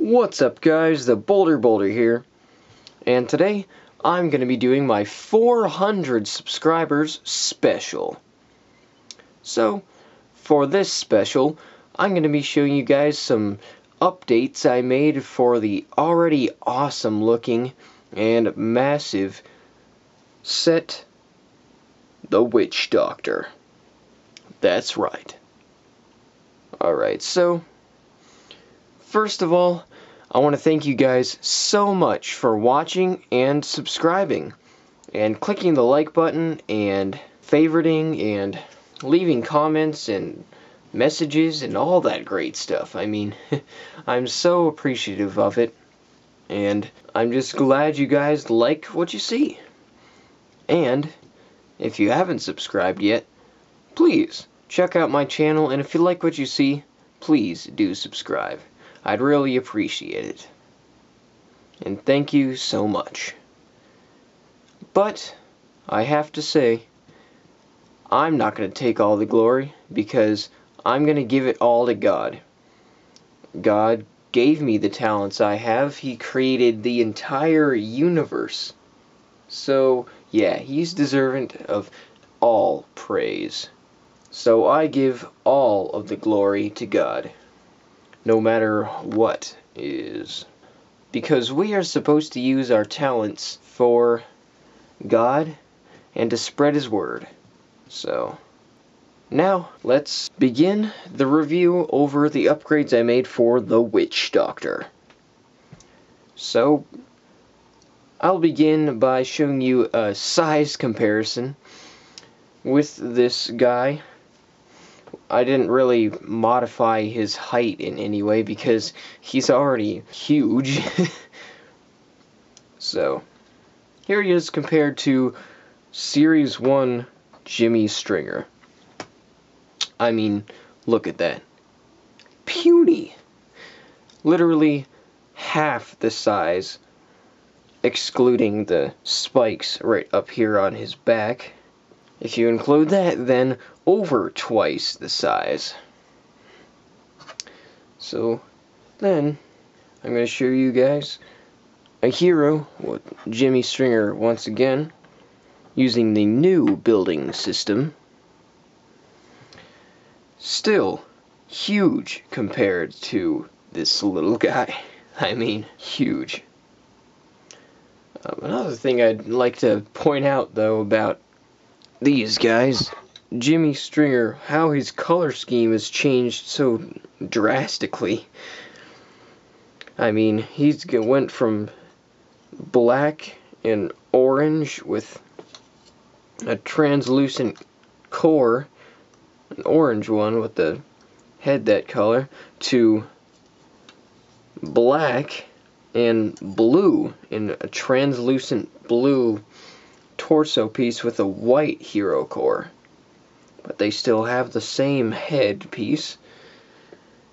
What's up guys, theBolderBoulder here, and today I'm going to be doing my 400 subscribers special. So, for this special, I'm going to be showing you guys some updates I made for the already awesome looking and massive set, The Witch Doctor. That's right. Alright, so first of all, I want to thank you guys so much for watching and subscribing, and clicking the like button, and favoriting, and leaving comments, and messages, and all that great stuff. I mean, I'm so appreciative of it, and I'm just glad you guys like what you see. And if you haven't subscribed yet, please check out my channel, and if you like what you see, please do subscribe. I'd really appreciate it. And thank you so much. But I have to say, I'm not going to take all the glory, because I'm going to give it all to God. God gave me the talents I have. He created the entire universe. So, yeah, He's deserving of all praise. So I give all of the glory to God, no matter what is. Because we are supposed to use our talents for God and to spread His word. So, now let's begin the review over the upgrades I made for the Witch Doctor. So, I'll begin by showing you a size comparison with this guy. I didn't really modify his height in any way because he's already huge. So, here he is compared to Series 1 Jimmy Stringer. I mean, look at that. Puny! Literally half the size, excluding the spikes right up here on his back. If you include that, then over twice the size. So, then, I'm going to show you guys a hero with Jimmy Stringer once again, using the new building system. Still huge compared to this little guy. I mean, huge. Another thing I'd like to point out, though, about these guys, Jimmy Stringer, how his color scheme has changed so drastically. I mean, he's went from black and orange with a translucent core, an orange one with the head that color, to black and blue in a translucent blue torso piece with a white hero core. But they still have the same head piece,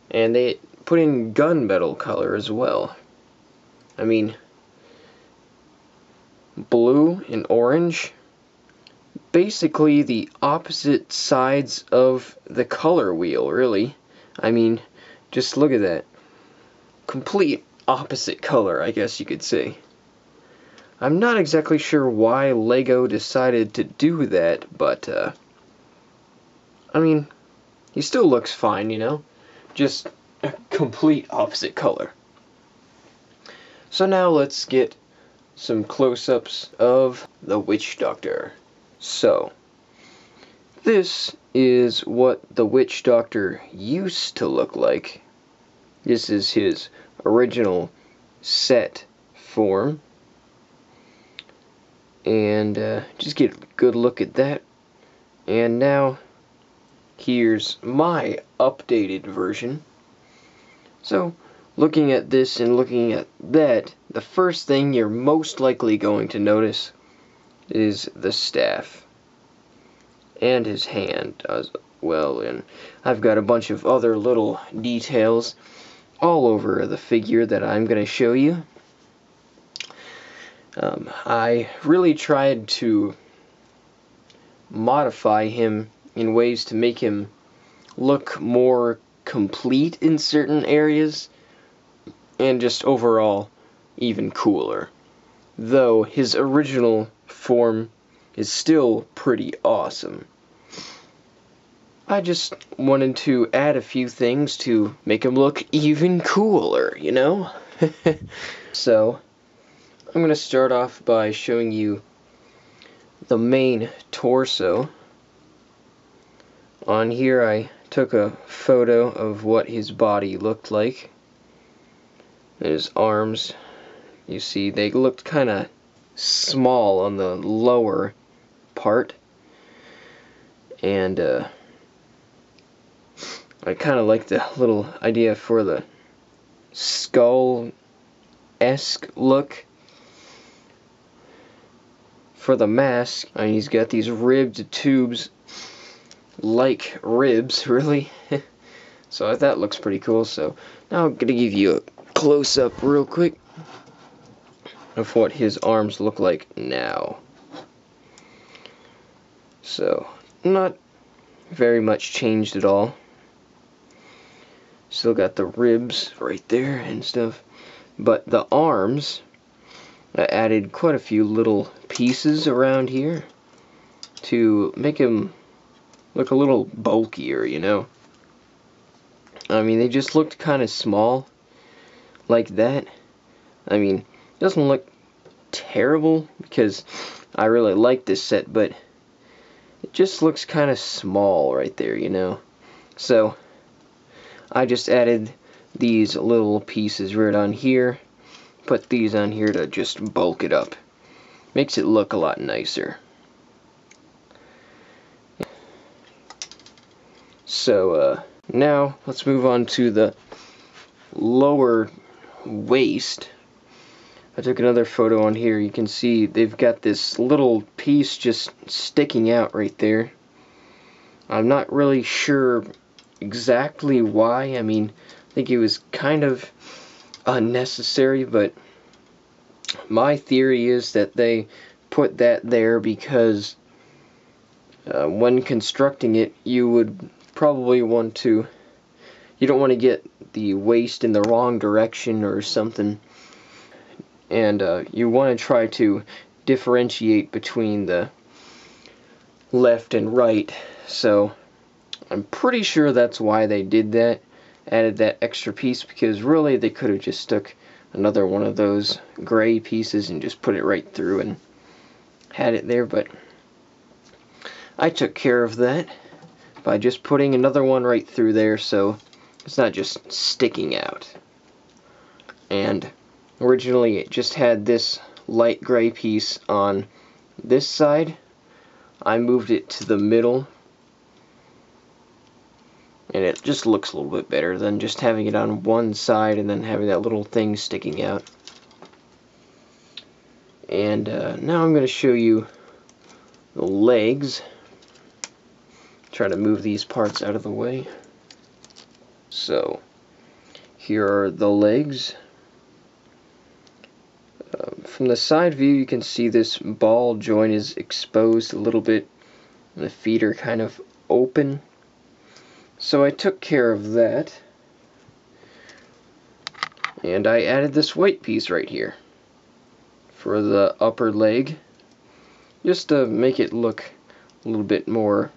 and they put in gunmetal color as well. I mean, blue and orange, basically the opposite sides of the color wheel, really. I mean, just look at that. Complete opposite color, I guess you could say. I'm not exactly sure why LEGO decided to do that, but, I mean, he still looks fine, you know? Just a complete opposite color. So now let's get some close-ups of the Witch Doctor. So, this is what the Witch Doctor used to look like. This is his original set form. And just get a good look at that. And now, here's my updated version. So, looking at this and looking at that, the first thing you're most likely going to notice is the staff. And his hand as well. And I've got a bunch of other little details all over the figure that I'm going to show you. I really tried to modify him in ways to make him look more complete in certain areas, and just overall even cooler. Though his original form is still pretty awesome. I just wanted to add a few things to make him look even cooler, you know? So, I'm going to start off by showing you the main torso. On here I took a photo of what his body looked like. His arms, you see, they looked kind of small on the lower part. And I kind of like the little idea for the skull-esque look. For the mask, he's got these ribbed tubes, like ribs, really. So that looks pretty cool. So now I'm going to give you a close-up real quick of what his arms look like now. So, not very much changed at all. Still got the ribs right there and stuff. But the arms, I added quite a few little pieces around here to make him look a little bulkier, you know. I mean, they just looked kind of small like that. I mean, it doesn't look terrible because I really like this set, but it just looks kind of small right there, you know. So I just added these little pieces right on here, put these on here to just bulk it up. Makes it look a lot nicer. So now let's move on to the lower waist. I took another photo on here. You can see they've got this little piece just sticking out right there. I'm not really sure exactly why. I mean, I think it was kind of unnecessary, but my theory is that they put that there because when constructing it, you would probably want to, you don't want to get the waist in the wrong direction or something, and you want to try to differentiate between the left and right. So I'm pretty sure that's why they did that, added that extra piece, because really they could have just stuck another one of those gray pieces and just put it right through and had it there, but I took care of that by just putting another one right through there so it's not just sticking out. And originally it just had this light gray piece on this side. I moved it to the middle, and it just looks a little bit better than just having it on one side and then having that little thing sticking out. And now I'm going to show you the legs. Try to move these parts out of the way. So here are the legs. From the side view, you can see this ball joint is exposed a little bit, and the feet are kind of open. So I took care of that, and I added this white piece right here for the upper leg, just to make it look a little bit more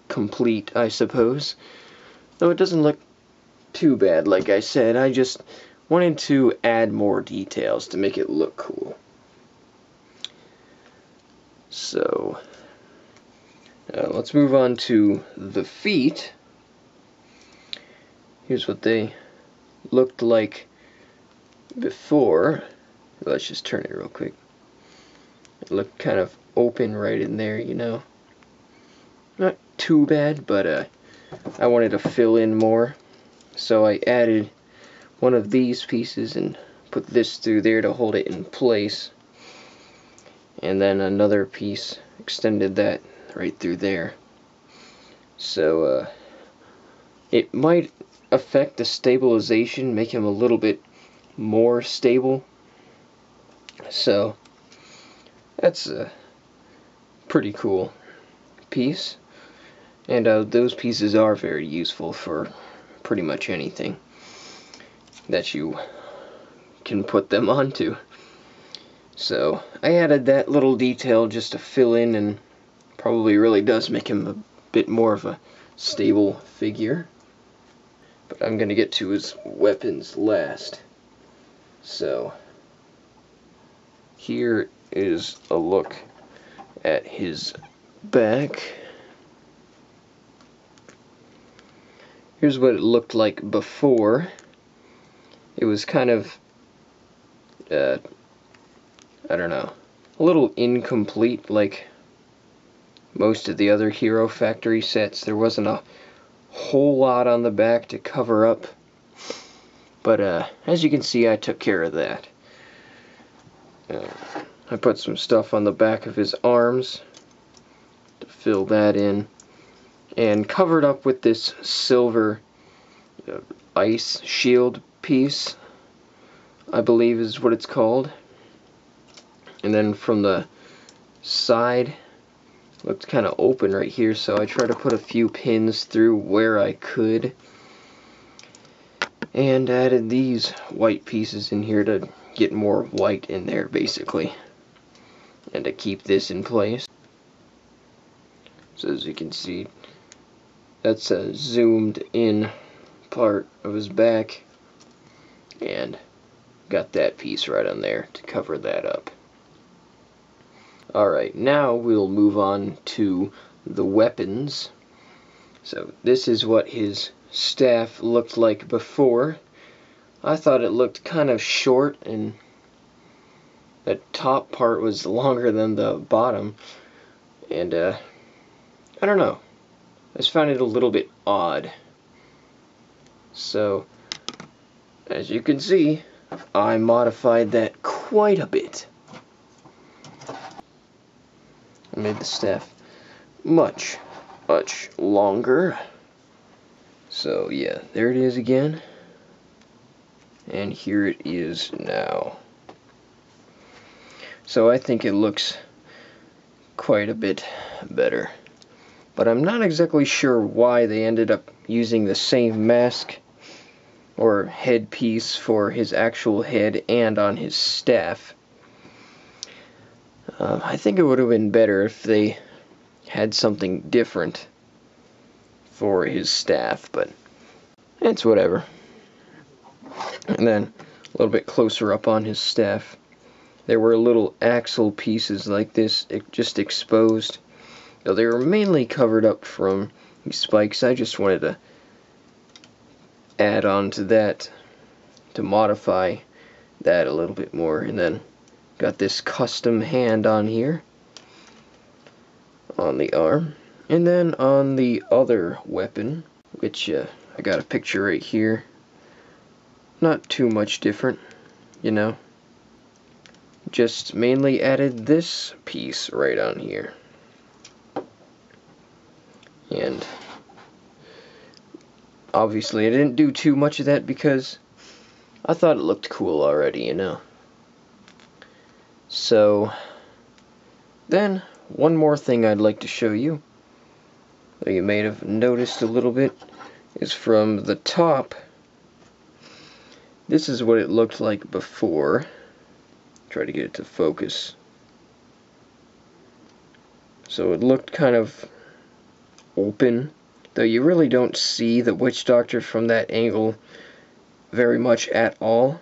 complete, I suppose. Though it doesn't look too bad, like I said. I just wanted to add more details to make it look cool. So let's move on to the feet. Here's what they looked like before. Let's just turn it real quick. It looked kind of open right in there, you know. Not too bad, but I wanted to fill in more, so I added one of these pieces and put this through there to hold it in place, and then another piece extended that right through there. So it might affect the stabilization, make him a little bit more stable. So that's a pretty cool piece. And those pieces are very useful for pretty much anything. that you can put them onto. So I added that little detail just to fill in, and probably really does make him a bit more of a stable figure. But I'm gonna get to his weapons last. So here is a look at his back. Here's what it looked like before. It was kind of, I don't know, a little incomplete like most of the other Hero Factory sets. There wasn't a whole lot on the back to cover up, but as you can see, I took care of that. I put some stuff on the back of his arms to fill that in, and covered up with this silver ice shield piece, I believe is what it's called. And then from the side, looked kind of open right here, so I tried to put a few pins through where I could, and added these white pieces in here to get more white in there, basically, and to keep this in place. So as you can see, that's a zoomed in part of his back, and got that piece right on there to cover that up. Alright, now we'll move on to the weapons. So this is what his staff looked like before. I thought it looked kind of short, and the top part was longer than the bottom, and I don't know, I just found it a little bit odd. So as you can see, I modified that quite a bit. I made the staff much longer. So yeah, there it is again. And here it is now. So I think it looks quite a bit better. But I'm not exactly sure why they ended up using the same mask or headpiece for his actual head and on his staff. I think it would have been better if they had something different for his staff, but it's whatever. And then a little bit closer up on his staff, there were little axle pieces like this, just exposed. Now, they were mainly covered up from these spikes. I just wanted to add on to that to modify that a little bit more. And then got this custom hand on here on the arm, and then on the other weapon, which I got a picture right here, not too much different, you know, just mainly added this piece right on here. And obviously I didn't do too much of that because I thought it looked cool already, you know. So then one more thing I'd like to show you that you may have noticed a little bit is from the top. This is what it looked like before. Try to get it to focus. So it looked kind of open, though you really don't see the Witch Doctor from that angle very much at all.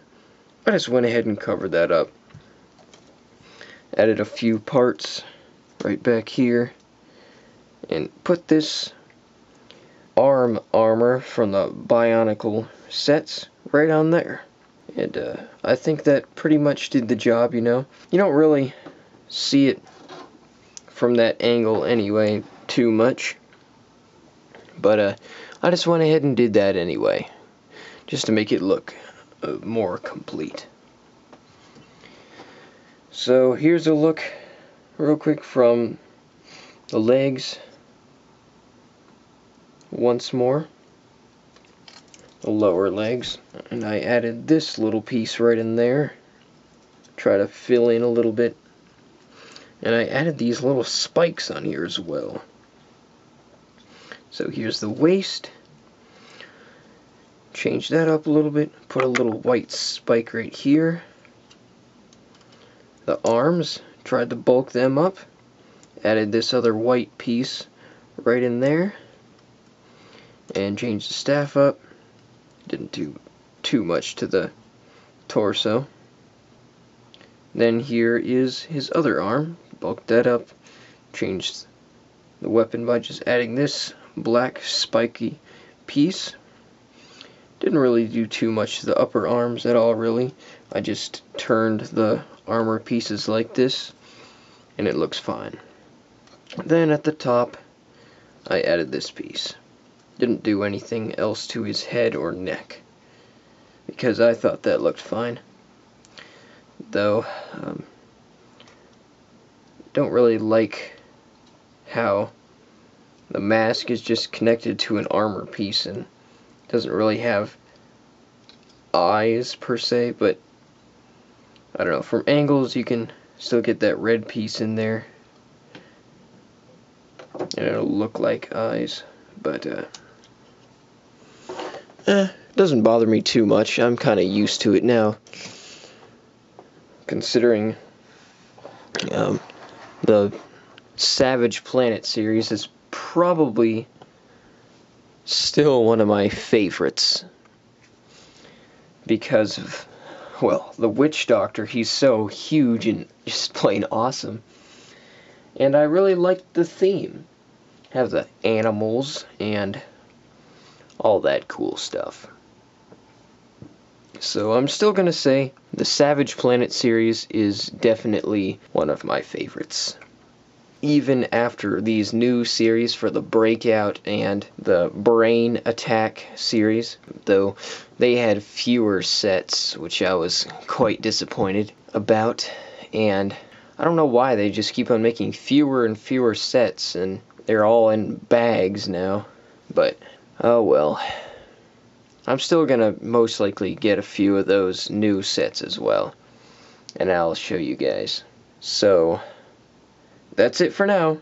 I just went ahead and covered that up. Added a few parts right back here, and put this arm armor from the Bionicle sets right on there. And I think that pretty much did the job, you know. You don't really see it from that angle anyway too much, but I just went ahead and did that anyway, just to make it look more complete. So here's a look real quick from the legs once more, the lower legs, and I added this little piece right in there, try to fill in a little bit, and I added these little spikes on here as well. So here's the waist, change that up a little bit, put a little white spike right here. The arms, tried to bulk them up, added this other white piece right in there, and changed the staff up. Didn't do too much to the torso. Then here is his other arm, bulked that up, changed the weapon by just adding this black spiky piece. Didn't really do too much to the upper arms at all, really. I just turned the armor pieces like this, and it looks fine. Then at the top, I added this piece. Didn't do anything else to his head or neck, because I thought that looked fine. Though, don't really like how the mask is just connected to an armor piece and doesn't really have eyes per se, but I don't know, from angles you can still get that red piece in there and it'll look like eyes, but doesn't bother me too much. I'm kind of used to it now, considering the Savage Planet series is probably still one of my favorites because of, well, the Witch Doctor. He's so huge and just plain awesome, and I really like the theme. Have the animals and all that cool stuff. So I'm still gonna say the Savage Planet series is definitely one of my favorites. Even after these new series for the Breakout and the Brain Attack series, though they had fewer sets, which I was quite disappointed about, and I don't know why they just keep on making fewer and fewer sets, and they're all in bags now, but oh well. I'm still gonna most likely get a few of those new sets as well, and I'll show you guys. So that's it for now.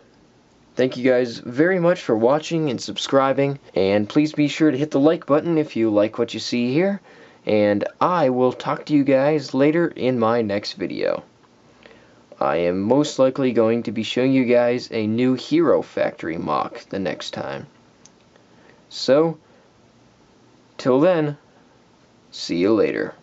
Thank you guys very much for watching and subscribing, and please be sure to hit the like button if you like what you see here, and I will talk to you guys later in my next video. I am most likely going to be showing you guys a new Hero Factory mock the next time. So, till then, see you later.